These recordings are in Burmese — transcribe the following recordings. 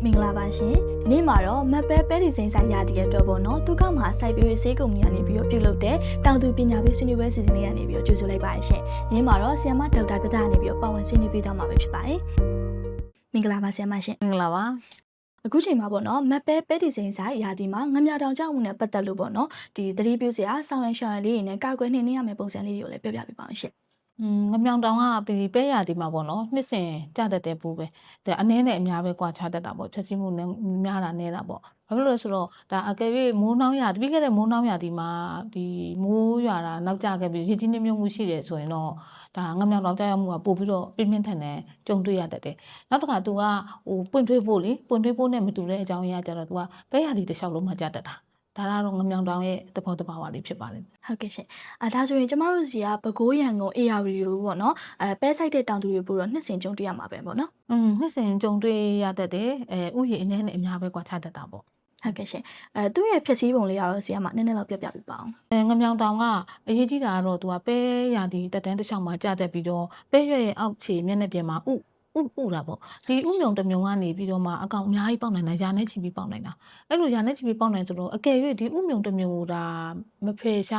မင်္ဂလာပါရှင်ဒီနေ့မှာတော့မက်ပဲဒီဇိုင်းဆိုင်ရာတည်ရတော့ပေါ့နော်သူကမှစိုက်ပျိုးရေးဆေးကုမ္ပဏီကနေပြီးတော့ပြုလုပ်တဲ့တောင်သူပညာပေးဆွေးနွေးပွဲစီစဉ်လေးကနေပြီးတော့ကြိုဆိုလိုက်ပါရှင်ဒီနေ့မှာတော့ဆီယမဒေါက်တာတတကနေပြီးတော့ပါဝင်ဆွေးနွေးပေးတော့မှာပဲဖြစ်ပါတယ်မင်္ဂလာပါဆီယမရှင် မင်္ဂလာပါ အခုချိန်မှာပေါ့နော်မက်ပဲဒီဇိုင်းဆိုင်ရာဒီမှာငမြတောင်ကြောက်မှုနဲ့ပတ်သက်လို့ပေါ့နော်ဒီသတိပြုစရာဆောင်းရံရှောင်းရံလေးတွေနဲ့ကာကွယ်နှိမ်နင်းရမယ့်ပုံစံလေးတွေကိုလည်းပြောပြပေးပါအောင်ရှင်ငမြောင်တောင်ကဒီပဲရာဒီမှာပေါ့နော်နှစ်စဉ်ကြတတ်တဲ့ဘူးပဲဒါအနည်းနဲ့အများပဲကွာခြားတတ်တာပေါ့ဖြည့်ဆည်းမှုနဲ့များတာနေတာပေါ့ဘာဖြစ်လို့လဲဆိုတော့ဒါအကယ်၍မိုးနှောင်းရပြီးခဲ့တဲ့မိုးနှောင်းရဒီမှာဒီမိုးရွာတာနောက်ကျခဲ့ပြီးရည်ကြီးနှမြုပ်မှုရှိတယ်ဆိုရင်တော့ဒါငမြောင်တောင်ကြောက်မှုကပို့ပြီးတော့ပြင်းပြင်းထန်ထန်ကြုံတွေ့ရတတ်တယ်နောက်တစ်ခါ तू ကဟိုပွင့်ထွေးဖို့နဲ့မတူတဲ့အကြောင်းအရာကြတော့ तू ကပဲရာဒီတစ်လျှောက်လုံးမှကြတတ်တာဒါကတော့ငမြောင်တောင်ရဲ့သဘောတဘာဝလေးဖြစ်ပါတယ်ဟုတ်ကဲ့ရှင်ဒါဆိုရင်ကျမတို့စီကပဲခူးရန်ကုန် AR လို့ပေါ့နော်ပဲဆိုင်တဲ့တောင်သူတွေပို့တော့နှစ်စဉ်ကြုံတွေ့ရမှာပဲပေါ့နော်နှစ်စဉ်ကြုံတွေ့ရတတ်တယ်ဥယျာဉ်အနည်းနဲ့အများပဲကွာခြားတတ်တာပေါ့ဟုတ်ကဲ့ရှင်သူ့ရဲ့ဖြစ်စည်းပုံလေးကတော့ဆီကမှနည်းနည်းလောက်ပြပြပေးပါအောင်ငမြောင်တောင်ကအရေးကြီးတာကတော့ तू ကပဲရာဒီတက်တန်းတစ်ချောင်းမှာကြာတက်ပြီးတော့ပဲရွက်ရဲ့အောက်ခြေမျက်နှာပြင်မှာဥတာပေါ့ဒီဥမြုံတစ်မြုံကနေပြီးတော့မှအကောင်အများကြီးပေါက်နိုင်တာရာနဲ့ချီပြီးပေါက်နိုင်တာအဲ့လိုရာနဲ့ချီပြီးပေါက်နိုင်ဆိုတော့အကယ်၍ဒီဥမြုံတစ်မြုံကိုဒါမဖြေရ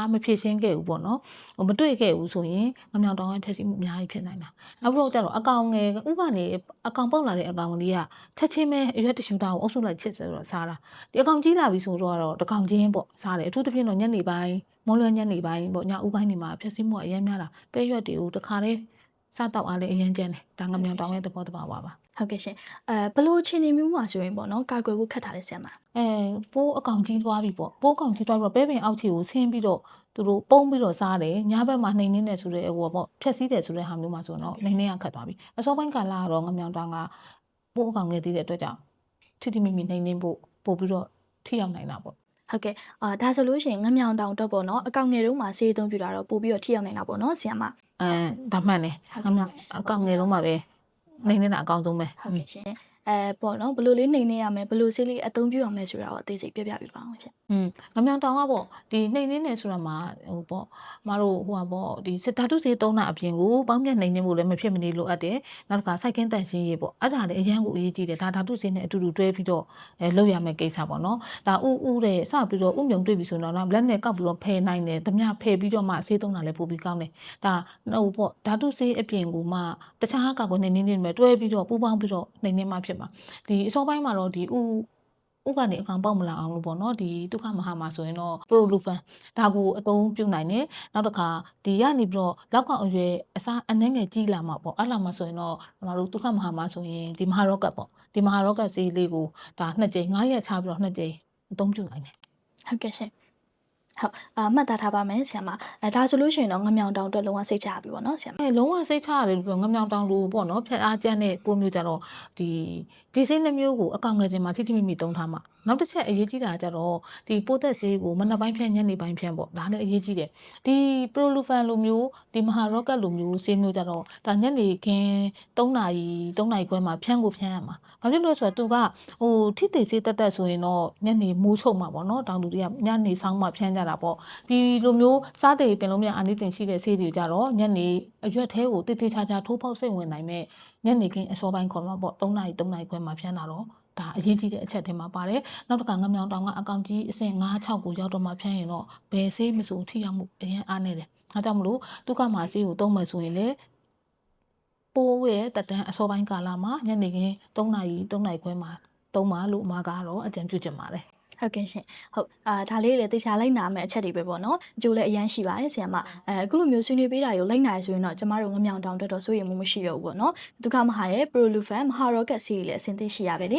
ှင်းခဲ့ဘူးပေါ့နော်မတွေ့ခဲ့ဘူးဆိုရင်ငမြောင်တောင်ရဲ့ဖြစ်စီမှုအများကြီးဖြစ်နိုင်တာနောက်ပြီးတော့အကောင်ငယ်ဥကနေအကောင်ပေါက်လာတဲ့အကောင်လေးကချက်ချင်းပဲအရွက်တရှူတာကိုအုပ်စုလိုက်ချစ်ဆိုတော့စားတာဒီအကောင်ကြီးလာပြီဆိုတော့တကောင်ချင်းပေါ့စားတယ်အထူးသဖြင့်တော့ညနေပိုင်းမိုးလွယ်ညနေပိုင်းပေါ့ညဦးပိုင်းနေမှာဖြစ်စီမှုအရင်များတာပဲရွက်တွေကိုတခါလေးစားတော့အားလည်းအရင်ကျန်တယ်ဒါငမြောင်တောင်ရဲ့သဘောတဘာဝပါဟုတ်ကဲ့ရှင်ဘလို့ချင်းနေမျိုးမှာဆိုရင်ပေါ့နော်ကာကွယ်ဖို့ခက်တာလေဆရာမပိုးအကောင်ကြီးသွားပြီပေါ့ပိုးကောင်ကြီးသွားပြီးတော့ပဲပင်အောက်ခြေကိုဆင်းပြီးတော့သူတို့ပုံပြီးတော့စားတယ်ညဘက်မှာနှိမ်နှင်းနေဆိုတဲ့ဟိုပေါ့ဖြက်စီးတယ်ဆိုတဲ့ဟာမျိုးမှာဆိုတော့နှိမ်နှင်းရခက်သွားပြီအစောပိုင်းကာလကတော့ငမြောင်တောင်ကပိုးအကောင်ငယ်သေးတဲ့အတွက်ကြောင့်ထိမိနှိမ်နှင်းဖို့ပို့ပြီးတော့ထိရောက်နိုင်တာပေါ့ဟုတ်ကဲ့ဒါဆိုလို့ရှိရင်ငမြောင်တောင်တော့ပေါ့နော်အကောင်ငယ်တုန်းမှာဆေးသုံးပြတာတော့ပို့ပြီးတော့ထိရောက်နိုင်တာပေါ့နော်ဆရာမဒါမှန်တယ်ငမြောင်အကောင်ငယ်တုန်းမှာပဲနှိမ်နေတာအကောင်ဆုံးပဲဟုတ်ကဲ့ရှင်ပေါ့နော်ဘယ်လိုလေးနှိမ်နေရမယ်ဘယ်လိုဆေးလေးအသုံးပြုရမယ်ဆိုတာတော့အသေးစိတ်ပြပြပေးပါအောင်ရှင်ငမြောင်တောင်ကပေါ့ဒီနှိမ်နေနေဆိုတာမှာဟိုပေါ့မတို့ဟိုပါပေါ့ဒီဓာတုဆေးသုံးတာအပြင်ကိုပေါင်းပြတ်နှိမ်နေဖို့လည်းမဖြစ်မနေလိုအပ်တယ်နောက်တစ်ခါစိုက်ကင်းတန်ရှင်းရေးပေါ့အဲ့ဒါလည်းအရန်ကိုအရေးကြီးတယ်ဒါဓာတုဆေးနဲ့အတူတူတွဲပြီးတော့လုပ်ရမယ်ကိစ္စပေါ့နော်ဒါဥတဲ့စပြီးတော့ဥမြုံတွေ့ပြီဆိုတော့လက်နဲ့ကောက်ပြီးတော့ဖယ်နိုင်တယ်ဓမြဖယ်ပြီးတော့မှဆေးသုံးတာလည်းပိုပြီးကောင်းတယ်ဒါဟိုပေါ့ဓာတုဆေးအပြင်ကိုမှတခြားကောက်ကိုနှိမ်နေနေမယ်တွဲပြီးတော့ပူပေါင်းပြီးတော့နှိမ်နေမှဖြစ်မှာဒီအစောပိုင်းမှာတော့ဒီဥကနေအကောင်ပေါက်မလာအောင်လို့ပေါ့နော်ဒီဒုက္ခမဟာမှာဆိုရင်တော့ Prolufan ဒါကိုအသုံးပြုနိုင်တယ်နောက်တစ်ခါဒီရနေပြီးတော့လောက်ကောင်အရွယ်အစားအနှဲငယ်ကြီးလာမှာပေါ့အဲ့လာမှာဆိုရင်တော့ကျွန်တော်တို့ဒုက္ခမဟာမှာဆိုရင်ဒီမဟာရော့ကတ်ပေါ့ဒီမဟာရော့ကတ်ဆေးလေးကိုဒါ2ကြိမ်9ရက်ချပြီးတော့2ကြိမ်အသုံးပြုနိုင်တယ်ဟုတ်ကဲ့ရှင်ဟုတ်မှတ်သားထားပါမယ်ဆရာမဒါဆိုလို့ရှိရင်တော့ငမြောင်တောင်အတွက်လုံးဝစိတ်ချရပြီပေါ့နော်ဆရာမလုံးဝစိတ်ချရတယ်ပြောငမြောင်တောင်လို့ပေါ့နော်ဖြတ်အားကျန်းတဲ့ပိုးမျိုးကြတော့ဒီဆေးနှမျိုးကိုအကောင်ငယ်စင်မှာထိမိသုံးထားမှာနောက်တစ်ချက်အရေးကြီးတာကြတော့ဒီပိုးသက်ဆေးကိုမနက်ပိုင်းဖြန့်ညနေပိုင်းဖြန့်ပေါ့ဒါလည်းအရေးကြီးတယ်ဒီ Prolufan လိုမျိုးဒီမဟာရော့ကတ်လိုမျိုးဆေးမျိုးကြတော့ဒါညနေခင်း3နာရီခွဲမှာဖြန့်ရမှာဘာဖြစ်လို့လဲဆိုတော့သူကဟိုထိသိဆေးတက်ဆိုရင်တော့ညနေမိုးချုပ်မှာပေါ့နော်တောင်သူတွေကညနေဆောင်းမှာဖြန့်ကြတာပေါ့ဒီလိုမျိုးစားတဲ့ပင်လုံးမြအာနိသင်ရှိတဲ့ဆေးတွေကြတော့ညနေအရွက်သေးကိုတိချာထိုးပေါက်စိတ်ဝင်နိုင်မဲ့ညနေခင်းအစောပိုင်းခေါ်မှာပေါ့3နာရီခွဲမှာဖြန့်တာတော့ဒါအရေးကြီးတဲ့အချက်ထဲမှာပါတယ်နောက်တစ်ခါငမြောင်တောင်ကအကောင်ကြီးအဆင့်9-6ကိုရောက်တော့မှဖြန့်ရင်တော့ဘယ်ဆေးမဆိုထိရောက်မှုအရင်အားနေတယ်ဒါကြောင့်မလို့ဒုက္ခမှာဆေးကိုသုံးမယ်ဆိုရင်လေပိုးရဲ့တက်တန်းအစောပိုင်းကာလမှာညနေခင်း3နာရီခွဲမှာသုံးပါလို့အမကတော့အကြံပြုချင်ပါတယ်ဟုတ်ကဲ့ရှင်ဟုတ်ဒါလေးလည်းတေချာလိုက်နာမယ်အချက်တွေပဲပေါ့နော်အကျိုးလည်းအရန်ရှိပါတယ်ဆရာမအခုလိုမျိုးဆွေးနွေးပေးတာကိုလိုက်နာရဆိုရင်တော့ကျမတို့ငမြောင်တောင်အတွက်တော့စိုးရိမ်မှုမရှိတော့ဘူးပေါ့နော်ဒုက္ခမဟာရဲ့ Prolufan မဟာရော့ကတ်ဆေးလည်းအဆင်သင့်ရှိရပဲလ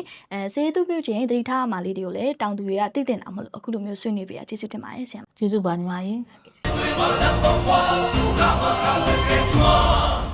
ေဆေးသူပြုခြင်းသတိထားရမှာလေးတွေကိုလည်းတောင်သူတွေကသိတင်အောင်မလို့အခုလိုမျိုးဆွေးနွေးပေးတာကျေးဇူးတင်ပါတယ်ဆရာမကျေးဇူးပါညီမကြီး